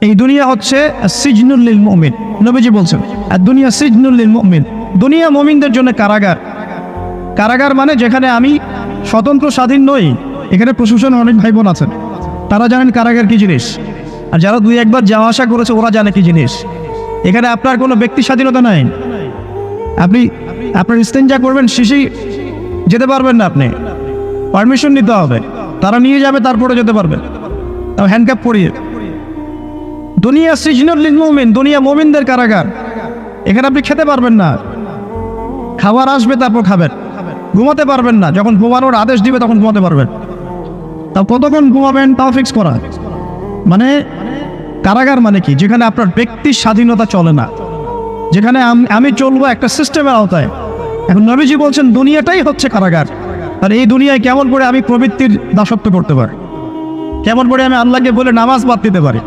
এই দুনিয়া হচ্ছে সিজনুল লিল মুমিন। নবীজি বলছেন আর দুনিয়া সিজনুল লিল মুমিন, দুনিয়া মুমিনদের জন্য কারাগার। কারাগার মানে যেখানে আমি স্বতন্ত্র স্বাধীন নই। এখানে প্রশাসন অনেক ভাই বোন আছেন, তারা জানেন কারাগার কি জিনিস, আর যারা দুই একবার যাওয়া আসা করেছে ওরা জানে কি জিনিস। এখানে আপনার কোনো ব্যক্তি স্বাধীনতা নাই। আপনি আপনার ইস্তেঞ্জা করবেন, শিশি যেতে পারবেন না, আপনি পারমিশন নিতে হবে, তারা নিয়ে যাবে, তারপরে যেতে পারবেন, তাও হ্যান্ডক্যাপ পরিয়ে। দুনিয়া সিজনুল লিল মুমিন, দুনিয়া মুমিনদের কারাগার। এখানে আপনি খেতে পারবেন না, খাবার আসবে তারপর খাবেন। ঘুমাতে পারবেন না, যখন ঘুমানোর আদেশ দিবে তখন ঘুমাতে পারবেন। তাও কতক্ষণ ঘুমাবেন তাও ফিক্স করা। মানে কারাগার মানে কি? যেখানে আপনার ব্যক্তির স্বাধীনতা চলে না, যেখানে আমি চলবো একটা সিস্টেমের আওতায়। এখন নবীজি বলছেন দুনিয়াটাই হচ্ছে কারাগার। আর এই দুনিয়ায় কেমন করে আমি প্রবৃত্তির দাসত্ব করতে পারি, কেমন করে আমি আল্লাহকে বলে নামাজ বাদ দিতে পারি,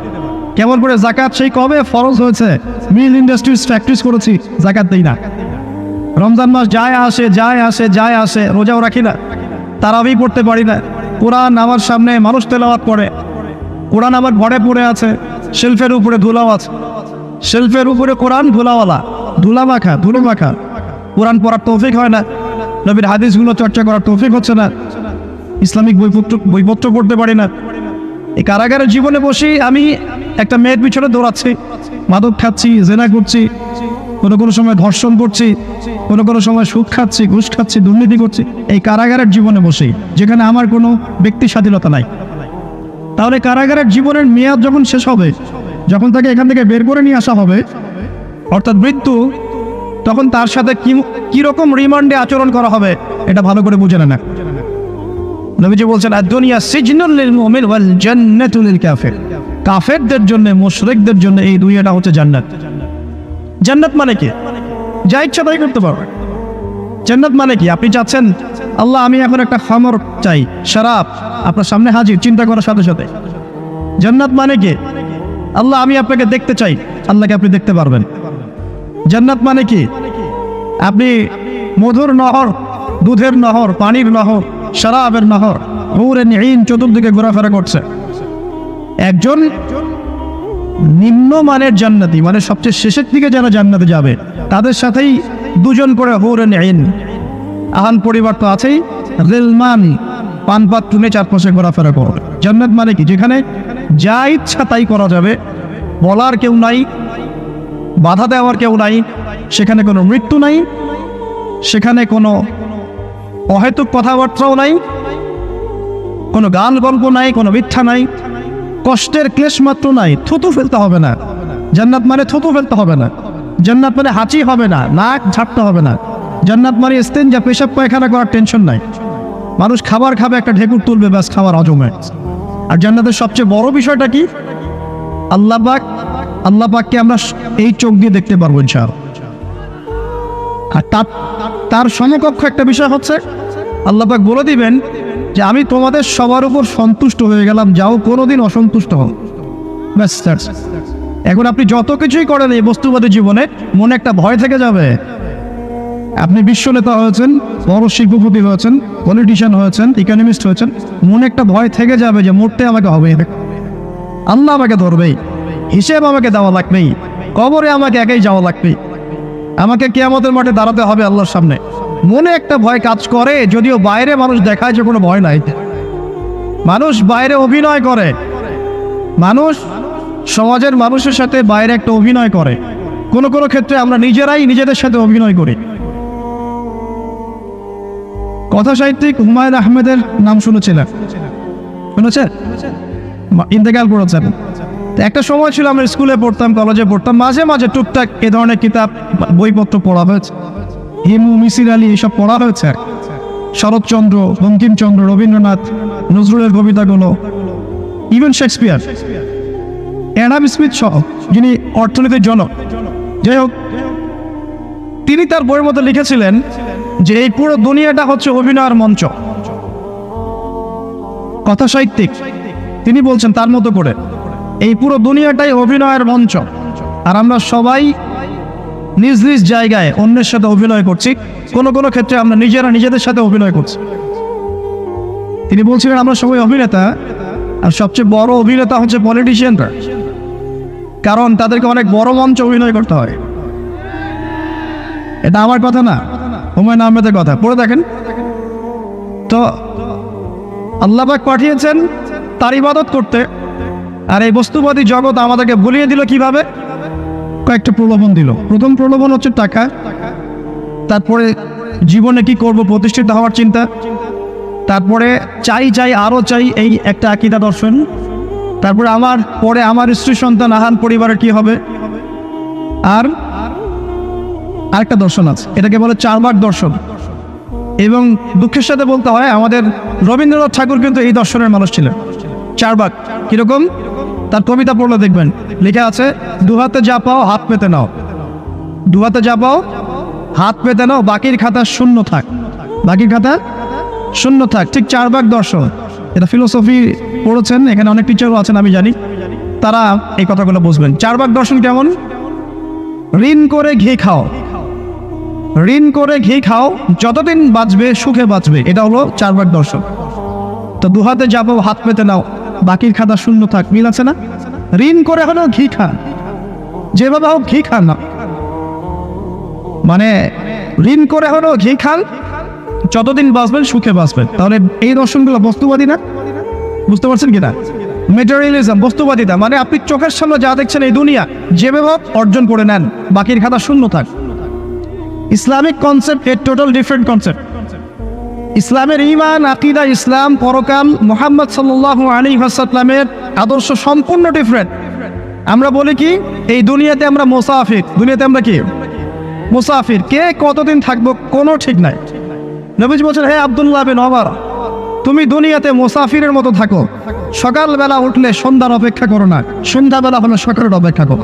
কেমন করে জাকাত সেই কবে ফরজ হয়েছে, মিল ইন্ডাস্ট্রিজ ফ্যাক্টরিজ করেছি, জাকাত দেই না। রমজান মাস যায় আসে যায় আসে যায় আসে, রোজাও রাখি না, তারাবি পড়তে পারি না। কোরআন আমার সামনে মানুষ তেলাওয়াত করে, কোরআন আমার ঘরে পড়ে আছে, শেলফের উপরে ধুলাও আছে, শেলফের উপরে কোরআন ধুলাওয়ালা, ধুলো মাখা। কোরআন পড়ার তৌফিক হয় না, নবীর হাদিসগুলো চর্চা করার তৌফিক হচ্ছে না, ইসলামিক বইপত্র পড়তে পারি না। এই কারাগারের জীবনে বসেই আমি একটা মেয়ের পিছনে দৌড়াচ্ছি, মাদক খাচ্ছি, জেনা করছি, কোনো সময় ধর্ষণ করছি, কোনো সময় সুদ খাচ্ছি, ঘুষ খাচ্ছি, দুর্নীতি করছি। এই কারাগারের জীবনে বসেই, যেখানে আমার কোনো ব্যক্তি স্বাধীনতা নাই। তাহলে কারাগারের জীবনের মেয়াদ যখন শেষ হবে, যখন তাকে এখান থেকে বের করে নিয়ে আসা হবে, অর্থাৎ মৃত্যু, তখন তার সাথে কিরকম রিমান্ডে আচরণ করা হবে এটা ভালো করে বুঝে না। নবীজি বলছেন আদ-দুনিয়া সিজনুল লিল মুমিন ওয়াল জান্নাতু লিল কাফির। কাফেরদের জন্য, মুশরিকদের জন্য এই দুনিয়াটা হচ্ছে জান্নাত। জান্নাত মানে কি? যা ইচ্ছা তাই করতে পারবে। জান্নাত মানে কি? আপনি চাচ্ছেন আল্লাহ আমি এখন একটা খামর চাই, শরাব, আপনার সামনে হাজির, চিন্তা করার সাথে সাথে। জান্নাত মানে কি? আল্লাহ আমি আপনাকে দেখতে চাই, আল্লাহকে আপনি দেখতে পারবেন। জান্নাত মানে কি? আপনি মধুর নহর, দুধের নহর, পানির নহর, শরাবের নহর, হুরুন ঈন চতুর্দিকে ঘোরাফেরা করছে। একজন নিম্নমানের জান্নাতি, মানে সবচেয়ে শেষের দিকে যারা জান্নাতে যাবে, তাদের সাথেই দুজন করে হুরুন ঈন, আহান পরিবার তো আছেই, রিলমান, পানপাত টুনে চারপাশে ঘোরাফেরা করবে। জান্নাত মানে কি? যেখানে যা ইচ্ছা তাই করা যাবে, বলার কেউ নাই, বাধা দেওয়ার কেউ নাই, সেখানে কোনো মৃত্যু নাই, সেখানে কোনো অহেতুক কথাবার্তাও নাই, কোনো গান গল্প নাই, কোনো মিথ্যা নাই, কষ্টের ক্লেশ মাত্র নাই, থুতু ফেলতে হবে না। জান্নাত মানে থুতু ফেলতে হবে না। জান্নাত মানে হাঁচি হবে না, নাক ঝাপতে হবে না। জান্নাত মানে ইস্তেঞ্জা, পেশাব পায়খানা করার টেনশন নাই। মানুষ খাবার খাবে, একটা ঢেকুর তুলবে, ব্যাস খাবার হজম হয়। আর জান্নাতের সবচেয়ে বড় বিষয়টা কি? আল্লাহ পাককে আমরা এই চোখ দিয়ে দেখতে পারবো ইনশাআল্লাহ। আর তার সমকক্ষ একটা বিষয় হচ্ছে আল্লাহ পাক বলে দিবেন যে আমি তোমাদের সবার উপর সন্তুষ্ট হয়ে গেলাম, যাও কোনোদিন অসন্তুষ্ট হও। ব্যাস। এখন আপনি যত কিছুই করেন এই বস্তুবাদী জীবনে, মনে একটা ভয় থেকে যাবে। আপনি বিশ্ব নেতা হয়েছেন, বড় শিল্পপতি হয়েছেন, পলিটিশিয়ান হয়েছেন, ইকোনমিস্ট হয়েছেন, মনে একটা ভয় থেকে যাবে যে মরতে আমাকে হবে, আল্লাহ আমাকে ধরবেই, হিসেব আমাকে দেওয়া লাগবেই, কবরে আমাকে একাই যাওয়া লাগবেই, আমাকে কিয়ামতের মাঠে দাঁড়াতে হবে আল্লাহর সামনে। মনে একটা ভয় কাজ করে, যদিও বাইরে মানুষ দেখায় যে কোনো ভয় নাই। মানুষ বাইরে অভিনয় করে, মানুষ সমাজের মানুষের সাথে বাইরে একটা অভিনয় করে। কোনো ক্ষেত্রে আমরা নিজেরাই নিজেদের সাথে অভিনয় করি। কথা সাহিত্যিক হুমায়ুন আহমেদের নাম শুনেছেন? ইন্তেকাল করেছেন। একটা সময় ছিল আমরা স্কুলে পড়তাম, কলেজে পড়তাম, মাঝে মাঝে টুকটাক এ ধরনের কিতাব, বইপত্র পড়া হয়েছে। হিমু, মিসির আলী, এসব পড়া হয়েছে। শরৎচন্দ্র, বঙ্কিমচন্দ্র, রবীন্দ্রনাথ, নজরুলের কবিতাগুলো, ইভেন শেক্সপিয়ার, অ্যাডাম স্মিথ সহ, যিনি অর্থনীতির জনক। যাই হোক, তিনি তার বইয়ের মধ্যে লিখেছিলেন যে এই পুরো দুনিয়াটা হচ্ছে অভিনয়ের মঞ্চ। কথা সাহিত্যিক তিনি বলছেন তার মতো করে এই পুরো দুনিয়াটাই অভিনয়ের মঞ্চ, আর আমরা সবাই নিজ নিজ জায়গায় অন্যের সাথে অভিনয় করছি। কোনো ক্ষেত্রে আমরা নিজেরা নিজেদের সাথে অভিনয় করছি। তিনি বলছিলেন আমরা সবাই অভিনেতা, আর সবচেয়ে বড় অভিনেতা হচ্ছে পলিটিশিয়ানরা। কারণ তাদেরকে অনেক বড় মঞ্চে অভিনয় করতে হয়। এটা আমার কথা না, হুমায়ুন আহমেদের কথা, পড়ে দেখেন। তো আল্লাহ পাক পাঠিয়েছেন তার ইবাদত করতে, আর এই বস্তুবাদী জগৎ আমাদেরকে ভুলিয়ে দিল কিভাবে? কয়েকটা প্রলোভন দিল। প্রথম প্রলোভন হচ্ছে টাকা, তারপরে জীবনে কি করব প্রতিষ্ঠিত হওয়ার চিন্তা, তারপরে চাই চাই আরও চাই এই একটা আকীদা দর্শন, তারপরে আমার স্ত্রী সন্তান আহান পরিবারের কি হবে, আর আরেকটা দর্শন আছে, এটাকে বলে চারবাক দর্শন। এবং দুঃখের সাথে বলতে হয় আমাদের রবীন্দ্রনাথ ঠাকুর কিন্তু এই দর্শনের মানুষ ছিলেন। চারবাক কিরকম? তার কবিতা পড়লে দেখবেন লেখা আছে, দুহাতে যা পাও হাত পেতে নাও, দুহাতে যা পাও হাত পেতে নাও, বাকির খাতা শূন্য থাক, বাকির খাতা শূন্য থাক। ঠিক চারবাক দর্শন, এটা ফিলোসফি পড়েছেন, এখানে অনেক টিচারও আছেন আমি জানি, তারা এই কথাগুলো বুঝবেন। চারবাক দর্শন কেমন? ঋণ করে ঘি খাও, ঋণ করে ঘি খাও, যতদিন বাঁচবে সুখে বাঁচবে, এটা হলো চারবাক দর্শন। তো দুহাতে যাবো হাত পেতে নাও, বাকির খাতা শূন্য থাক, মিল আছে না? ঋণ করে হলেও ঘি খান, যেভাবে হোক ঘি খান না, মানে ঋণ করে হলেও ঘি খান, যতদিন বাঁচবেন সুখে বাঁচবেন। তাহলে এই দর্শনগুলো বস্তুবাদী না? বুঝতে পারছেন কিনা? মেটেরিয়ালিজম, বস্তুবাদিতা, মানে আপনি চোখের সামনে যা দেখছেন এই দুনিয়া, যেভাবে হোক অর্জন করে নেন, বাকির খাতা শূন্য থাক। ইসলামিক কনসেপ্ট এর টোটাল ডিফারেন্ট কনসেপ্ট। ইসলামের ঈমান, আকীদা, ইসলাম, পরকাল, মুহাম্মদ সাল্লাল্লাহু আলাইহি ওয়াসাল্লামের আদর্শ সম্পূর্ণ ডিফারেন্ট। আমরা বলি কি, এই দুনিয়াতে আমরা মুসাফির, দুনিয়াতে আমরা কি মুসাফির, কে কতদিন থাকবো কোনো ঠিক নাই। নবীজি বলছেন, হে আব্দুল্লাহ বিন ওমর, তুমি দুনিয়াতে মুসাফিরের মতো থাকো, সকালবেলা উঠলে সন্ধ্যার অপেক্ষা করো না, সন্ধ্যাবেলা হলো সকালের অপেক্ষা করো।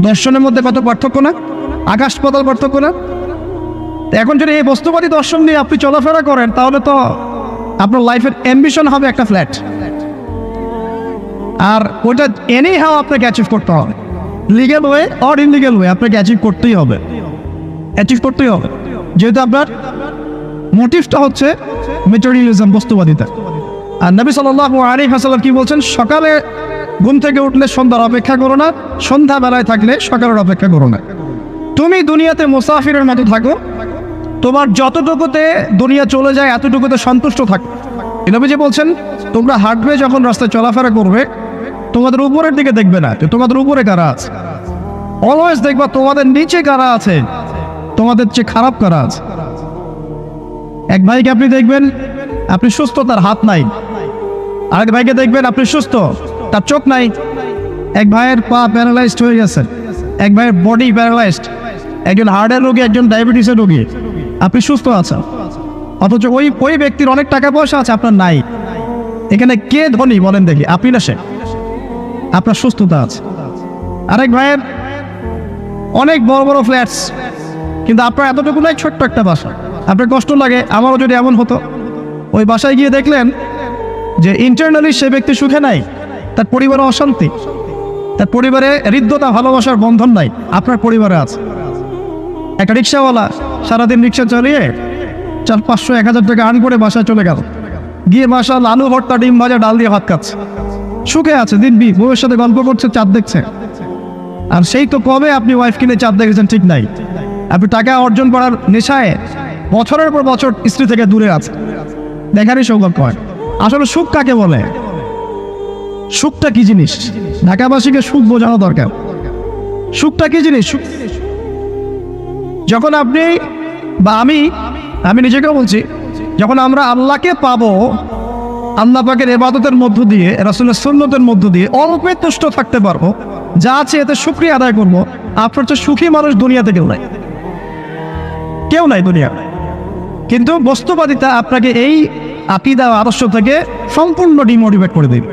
দর্শনের মধ্যে কত পার্থক্য না, আকাশ পাতাল পার্থক্য না? এখন যদি এই বস্তুবাদী দর্শন নিয়ে আপনি চলাফেরা করেন, তাহলে তো আপনার লাইফের অ্যাম্বিশন হবে একটা ফ্ল্যাট, আর ওইটা এনি হাও আপনাকে অ্যাচিভ করতে হবে, legal way or illegal way, আপনাকে অ্যাচিভ করতেই হবে, অ্যাচিভ করতেই হবে, যেহেতু আপনার মোটিভটা হচ্ছে মেটেরিয়ালিজম, বস্তুবাদিতা। আর নবী সাল্লাল্লাহু আলাইহি ওয়াসাল্লাম কি বলছেন? সকালে ঘুম থেকে উঠলে সন্ধ্যার অপেক্ষা করো না, সন্ধ্যাবেলায় থাকলে সকালের অপেক্ষা করো না। তুমি দুনিয়াতে মুসাফিরের মতো থাকো, তোমার যতটুকুতে দুনিয়া চলে যায় এতটুকুতে সন্তুষ্ট থাকো। নবীজি বলছেন, তোমরা হাঁটবে যখন রাস্তায় চলাফেরা করবে, তোমাদের উপরের দিকে দেখবে না যে তোমাদের উপরে কারা আছে, অলওয়েজ দেখবা তোমাদের নিচে কারা আছে, তোমাদের চেয়ে খারাপ কারা আছে। এক ভাইকে আপনি দেখবেন আপনি সুস্থ, তার হাত নাই। আরেক ভাইকে দেখবেন আপনি সুস্থ, তার চোখ নাই। এক ভাইয়ের পা প্যারালাইজড হয়ে গেছে, এক ভাইয়ের বডি প্যারালাইজড, একজন হার্টের রোগী, একজন ডায়াবেটিসের রোগী। আপনি সুস্থ আছেন, অথচ ওই ব্যক্তির অনেক টাকা পয়সা আছে, আপনার নাই। এখানে কে ধনী বলেন দেখি, আপনি না সে? আপনার সুস্থতা আছে। আরেক ভাইয়ের অনেক বড় বড় ফ্ল্যাটস, কিন্তু আপনার এতটুকু নাই, ছোট্ট একটা বাসা। আপনার কষ্ট লাগে, আমারও যদি এমন হতো। ওই বাসায় গিয়ে দেখলেন যে ইন্টারনালি সে ব্যক্তি সুখে নাই, তার পরিবারে অশান্তি, তার পরিবারে হৃদ্যতা ভালোবাসার বন্ধন নাই, আপনার পরিবারে আছে। একটা রিক্সাওয়ালা সারাদিন রিক্সা চালিয়ে 400-500-1000 টাকা আর্ন করে বাসায় চলে গেল, গিয়ে মাশাআল্লাহ আলু ভর্তা, ডিম ভাজা, ডাল দিয়ে ভাত খাচ্ছে, সুখে আছে, দিব্যি বউয়ের সাথে গল্প করছে, চাঁদ দেখছে। আর সেই তো কবে আপনি ওয়াইফ কিনে চাঁদ দেখেছেন ঠিক নাই, আপনি টাকা অর্জন করার নেশায় বছরের পর বছর স্ত্রী থেকে দূরে আছে, দেখারই সৌভাগ্য হয়। আসলে সুখ কাকে বলে? সুখটা কি জিনিস? ঢাকাবাসীকে সুখ বোঝানো দরকার। সুখটা কি জিনিস? যখন আপনি বা আমি নিজেকেও বলছি, যখন আমরা আল্লাহকে পাবো, আল্লাহ পাকের ইবাদতের মধ্য দিয়ে, রাসূলের সুন্নতের মধ্য দিয়ে অল্পে তুষ্ট থাকতে পারবো, যা আছে এতে শুকরিয়া আদায় করবো, আপনার তো সুখী মানুষ দুনিয়াতে কেউ নাই, কেউ নাই দুনিয়া। কিন্তু বস্তুবাদিতা আপনাকে এই আকীদা আদর্শ থেকে সম্পূর্ণ ডিমোটিভেট করে দেবে।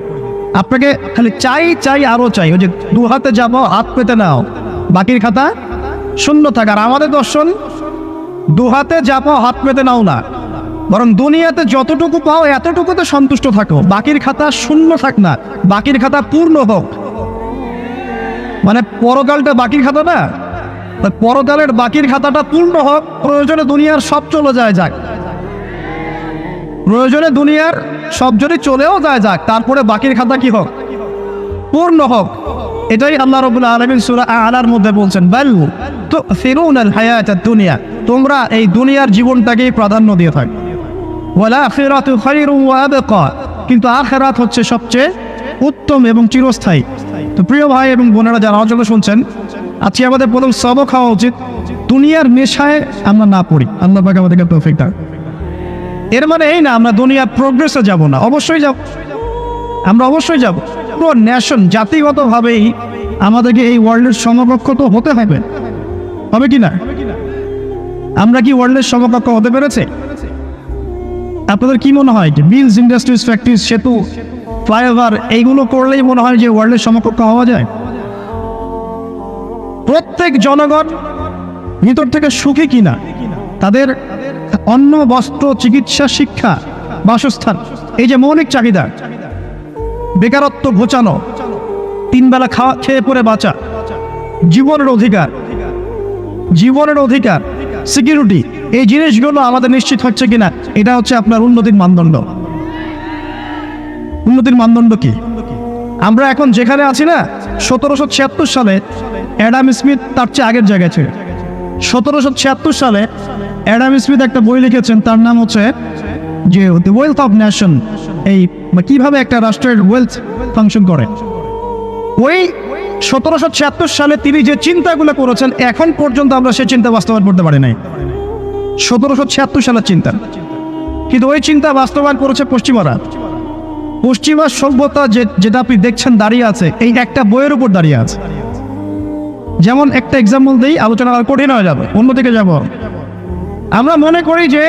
আপনাকে খালি চাই চাই আরো চাই, ওই যে দু হাতে যাবো হাত পেতে নাও, বাকির খাতা শূন্য থাকার। আমাদের দর্শন দু হাতে যাবো হাত পেতে নাও না, বরং দুনিয়াতে যতটুকু পাও এতটুকুতে সন্তুষ্ট থাকো, বাকির খাতা শূন্য থাক না, বাকির খাতা পূর্ণ হোক। মানে পরকালটা বাকির খাতা না, পরকালের বাকির খাতাটা পূর্ণ হোক। প্রয়োজনে দুনিয়ার সব চলে যায় যাক, প্রয়োজনে দুনিয়ার সব যদি চলেও যায় যাক, তারপরে বাকির খাতা কি হোক? পূর্ণ হোক। এটাই আল্লাহ রাব্বুল আলামিন সূরা আ'লার মধ্যে বলছেন, বাল তু'থিরুনাল হায়াতাদ দুনিয়া, তোমরা এই দুনিয়ার জীবনটাকেই প্রাধান্য দিয়ে থাকো। ওয়াল আখিরাতু খায়রুন ওয়া আবকা, কিন্তু আখিরাত হচ্ছে সবচেয়ে উত্তম এবং চিরস্থায়ী। তো প্রিয় ভাই এবং বোনেরা যারা আলোচনা শুনছেন, আজকে আমাদের প্রথম সবক হওয়া উচিত দুনিয়ার নেশায় আমরা না পড়ি। আল্লাহ পাক আমাদেরকে তৌফিক দান। এর মানে এই না আমরা দুনিয়ার প্রোগ্রেসে যাব না, অবশ্যই যাব, আমরা অবশ্যই যাব। পুরো ন্যাশন জাতিগতভাবেই আমাদেরকে এই ওয়ার্ল্ডের সমকক্ষ তো হতে হবে, হবে কি না? আমরা কি ওয়ার্ল্ডের সমকক্ষ হতে পেরেছে? আপনাদের কি মনে হয় যে মিলস, ইন্ডাস্ট্রিজ, ফ্যাক্টরিজ, সেতু, ফ্লাইওভার এইগুলো করলেই মনে হয় যে ওয়ার্ল্ডের সমকক্ষ হওয়া যায়? প্রত্যেক জনগণ ভিতর থেকে সুখী কিনা, তাদের অন্ন, বস্ত্র, চিকিৎসা, শিক্ষা, বাসস্থান, এই যে মৌলিক চাহিদা, বেকারত্ব ঘোচানো, তিন বেলা খাওয়া খেয়ে পরে বাঁচা, জীবনের অধিকার, সিকিউরিটি, এই জিনিসগুলো আমাদের নিশ্চিত হচ্ছে কিনা, এটা হচ্ছে আপনার উন্নতির মানদণ্ড। উন্নতির মানদণ্ড কি? আমরা এখন যেখানে আছি না, 1776 সালে অ্যাডাম স্মিথ তার চেয়ে আগের জায়গায় ছিল। 1776 সালে অ্যাডাম স্মিথ একটা বই লিখেছেন, তার নাম হচ্ছে যে দ্য ওয়েলথ অফ নেশন, এই কিভাবে একটা রাষ্ট্রের ওয়েলথ ফাংশন করে। ওই 1776 সালে তিনি যে চিন্তাগুলো করেছেন, এখন পর্যন্ত আমরা সেই চিন্তা বাস্তবায়ন করতে পারি নাই। 1776 সালের চিন্তা, কিন্তু ওই চিন্তা বাস্তবায়ন করেছে পশ্চিমারা। পশ্চিমা সভ্যতা যেটা আপনি দেখছেন দাঁড়িয়ে আছে, এই একটা বইয়ের উপর দাঁড়িয়ে আছে। যেমন একটা এক্সাম্পল দিই, আলোচনা কঠিন হয়ে যাবে, অন্যদিকে যাব। আমরা মনে করি যে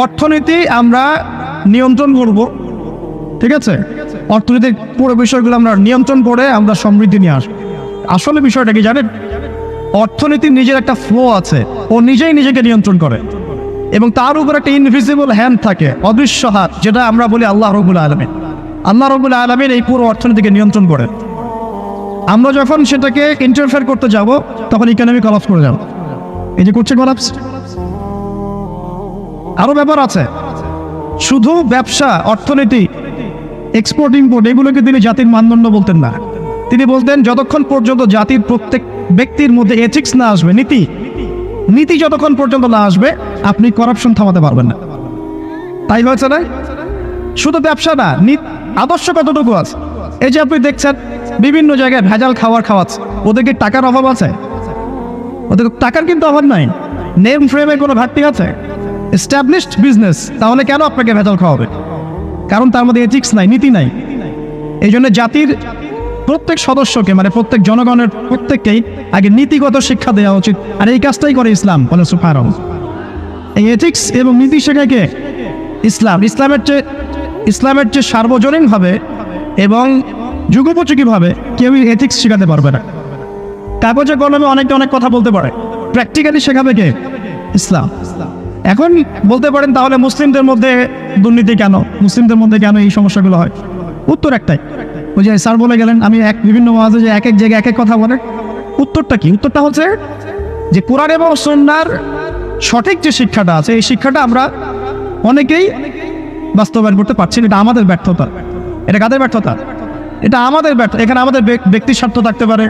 অর্থনীতি আমরা নিয়ন্ত্রণ করব, ঠিক আছে, অর্থনীতির পুরো বিষয়গুলো আমরা নিয়ন্ত্রণ করে আমরা সমৃদ্ধি নিয়ে আসবো। আসলে বিষয়টা কি জানেন? অর্থনীতির নিজের একটা ফ্লো আছে, ও নিজেই নিজেকে নিয়ন্ত্রণ করে, এবং তার উপর একটা ইনভিজিবল হ্যান্ড থাকে, অদৃশ্য হাত, যেটা আমরা বলি আল্লাহ রাব্বুল আলামিন। আল্লাহ রাব্বুল আলামিন এই পুরো অর্থনীতিকে নিয়ন্ত্রণ করে। আমরা যখন সেটাকে ইন্টারফেয়ার করতে যাব, তখন ইকোনমি কলাপস করে যাব। এই যে করছে কলাপস। আরো ব্যাপার আছে, শুধু ব্যবসা, অর্থনীতি, এক্সপোর্ট ইম্পোর্ট, এগুলোকে তিনি জাতির মানদণ্ড বলতেন না। তিনি বলতেন যতক্ষণ পর্যন্ত জাতির প্রত্যেক ব্যক্তির মধ্যে এথিক্স না আসবে, নীতি যতক্ষণ পর্যন্ত না আসবে, আপনি করাপশন থামাতে পারবেন না। তাই হয়েছে না? শুধু ব্যবসা না, আদর্শ কতটুকু আছে? এই যে আপনি দেখছেন বিভিন্ন জায়গায় ভেজাল খাবার খাওয়াচ্ছে, ওদেরকে টাকার অভাব আছে? ওদের টাকার কিন্তু অভাব নাই। নেম ফ্রেমের কোনো ঘাটতি আছে? এস্টাবলিশড বিজনেস, তাহলে কেন আপনাকে ভেজাল খাওয়াবে? কারণ তার মধ্যে এথিক্স নাই, নীতি নাই। এই জন্য জাতির প্রত্যেক সদস্যকে, মানে প্রত্যেক জনগণের প্রত্যেককেই আগে নীতিগত শিক্ষা দেওয়া উচিত। আর এই কাজটাই করে ইসলাম, বলে সুবহানাল্লাহ। এই এথিক্স এবং নীতি শেখায় কে? ইসলাম। ইসলামের চেয়ে সার্বজনীনভাবে এবং যুগোপযোগীভাবে কেউই এথিক্স শেখাতে পারবে না। কাগজে কলমে অনেকে অনেক কথা বলতে পারে, প্র্যাকটিক্যালি শেখাবে কে? ইসলাম। এখন বলতে পারেন তাহলে মুসলিমদের মধ্যে দুর্নীতি কেন, মুসলিমদের মধ্যে কেন এই সমস্যাগুলো হয়? উত্তর একটাই, ওই যে স্যার বলে গেলেন, আমি বিভিন্ন ওয়াজে যে এক এক জায়গায় এক এক কথা বলে। উত্তরটা কি? উত্তরটা হচ্ছে যে কোরআন এবং সুন্নাহর সঠিক যে শিক্ষাটা আছে, এই শিক্ষাটা আমরা অনেকেই বাস্তবায়ন করতে পারছি না। এটা আমাদের ব্যর্থতা। এটা কাদের ব্যর্থতা? এটা আমাদের ব্যর্থতা। এখানে আমাদের ব্যক্তির স্বার্থ থাকতে পারে,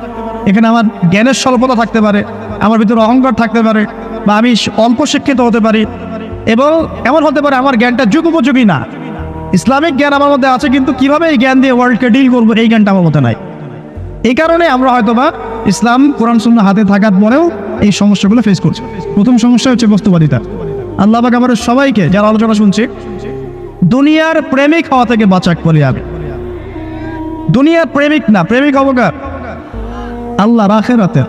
এখানে আমার জ্ঞানের স্বল্পতা থাকতে পারে, আমার ভিতরে অহংকার থাকতে পারে, বা আমি অল্প শিক্ষিত হতে পারি, এবং এমন হতে পারে আমার জ্ঞানটা যুগোপযোগী না। ইসলামিক জ্ঞান আমার মধ্যে আছে, কিন্তু কিভাবে এই জ্ঞান দিয়ে ওয়ার্ল্ডকে ডিল করবো, এই জ্ঞানটা আমার মধ্যে নাই। এই কারণে আমরা হয়তোবা ইসলাম, কোরআন সুন্নাহ হাতে থাকার পরেও এই সমস্যাগুলো ফেস করছি। প্রথম সমস্যা হচ্ছে বস্তুবাদিতা। আল্লাহ পাক আমাদের সবাইকে, যারা আলোচনা শুনছি, দুনিয়ার প্রেমিক হওয়া থেকে বাঁচাক বলে আমি। দুনিয়ার প্রেমিক না, প্রেমিক হবো কার? আল্লাহর, আখিরাতের।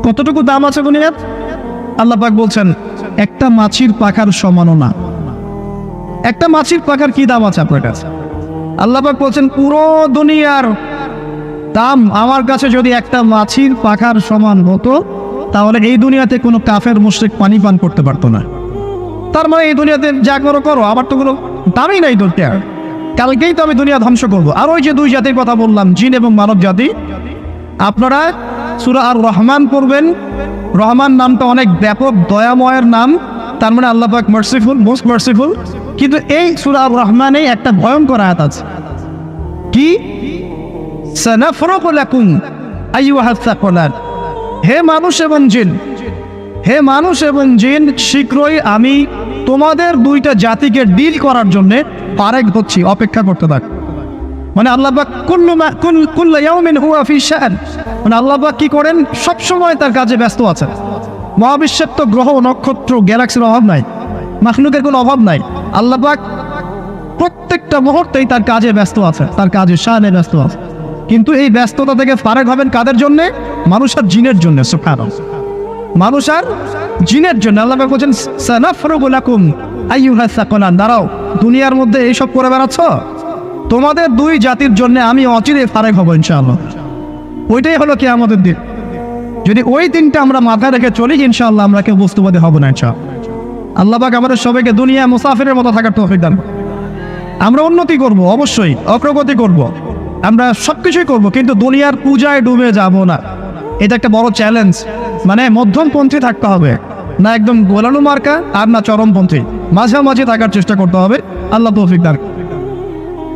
কতটুকু দাম আছে দুনিয়ার? আল্লাহ পাক বলছেন একটা মাছির পাখার সমানও না। একটা মাছির পাখার কি দাম আছে আপনার কাছে? আল্লাহ পাক বলছেন পুরো দুনিয়ার দাম আমার কাছে যদি একটা মাছির পাখার সমান হতো, তাহলে এই দুনিয়াতে কোনো কাফের মুশরিক পানি পান করতে পারতো না। তার মানে এই দুনিয়াতে যা করো করো, আমার তো কোনো দামই নাই দুনিয়ার। কালকেই তো আমি দুনিয়া ধ্বংস করবো। আর ওই যে দুই জাতির কথা বললাম, জিন এবং মানব জাতি, আপনারা সূরা আর রহমান পড়বেন। রহমান নামটা অনেক ব্যাপক, দয়াময়ের নাম, তার মানে আল্লাহ পাক মার্সিফুল, মোস্ট মার্সিফুল। কিন্তু এই সূরা আর রহমানে একটা ভয়ঙ্কর আয়াত আছে। কি? সানাফরুগু লাকুম আইয়ুহাস সাকলান। হে মানুষ এবং জিন, হে মানুষ এবং জিন, শীঘ্রই আমি তোমাদের দুইটা জাতিকে ডিল করার জন্য পারেক হচ্ছি, অপেক্ষা করতে থাক। মানে আল্লাহ পাক কুল্লু ইয়াউমিন হুয়া ফি শাআন, মানে আল্লাহ পাক কি করেন, সব সময় তার কাজে ব্যস্ত আছেন। মহাবিশ্বের তো গ্রহ নক্ষত্র গ্যালাক্সির অভাব নাই, মাখলুকের কোনো অভাব নাই। আল্লাহ পাক প্রত্যেকটা মুহূর্তেই তার কাজে ব্যস্ত আছে, তার কাজে শানে ব্যস্ত আছে। কিন্তু এই ব্যস্ততা থেকে ফারেক হবেন কাদের জন্য? মানুষ আর জিনের জন্য। সুবহানাল্লাহ, মানুষ আর জিনের জন্য। আল্লাহ পাক বলেন সানাফরুগু লাকুম আইয়ুহাস সাকলান, দাঁড়াও, দুনিয়ার মধ্যে এইসব করে বেড়াচ্ছ, তোমাদের দুই জাতির জন্য আমি অচিরে ফারেক হব ইনশাআল্লাহ। ওইটাই হলো কিয়ামতের দিন। যদি ওই দিনটা আমরা মাথায় রেখে চলি, ইনশাআল্লাহ আমরা কেউ বস্তুবাদী হব না ইনশাআল্লাহ। আল্লাহ পাক আমাদের সবাইকে দুনিয়া মুসাফিরের মতো থাকার তৌফিক দান করুন। আমরা উন্নতি করব, অবশ্যই অগ্রগতি করব, আমরা সবকিছুই করব, কিন্তু দুনিয়ার পূজায় ডুবে যাব না। এটা একটা বড় চ্যালেঞ্জ। মানে মধ্যমপন্থী থাকতে হবে, না একদম গোলালু মার্কা আর না চরমপন্থী, মাঝামাঝি থাকার চেষ্টা করতে হবে। আল্লাহ তৌফিক দান করুন।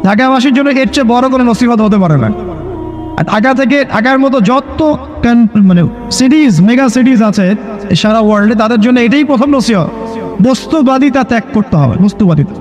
ঢাকাবাসীর জন্য এর চেয়ে বড় কোনো নসিহত হতে পারে না। আর ঢাকার মতো যত মানে সিটিজ, মেগা সিটিজ আছে সারা ওয়ার্ল্ডে, তাদের জন্য এটাই প্রথম নসিহত, বস্তুবাদিতা ত্যাগ করতে হবে, বস্তুবাদিতা।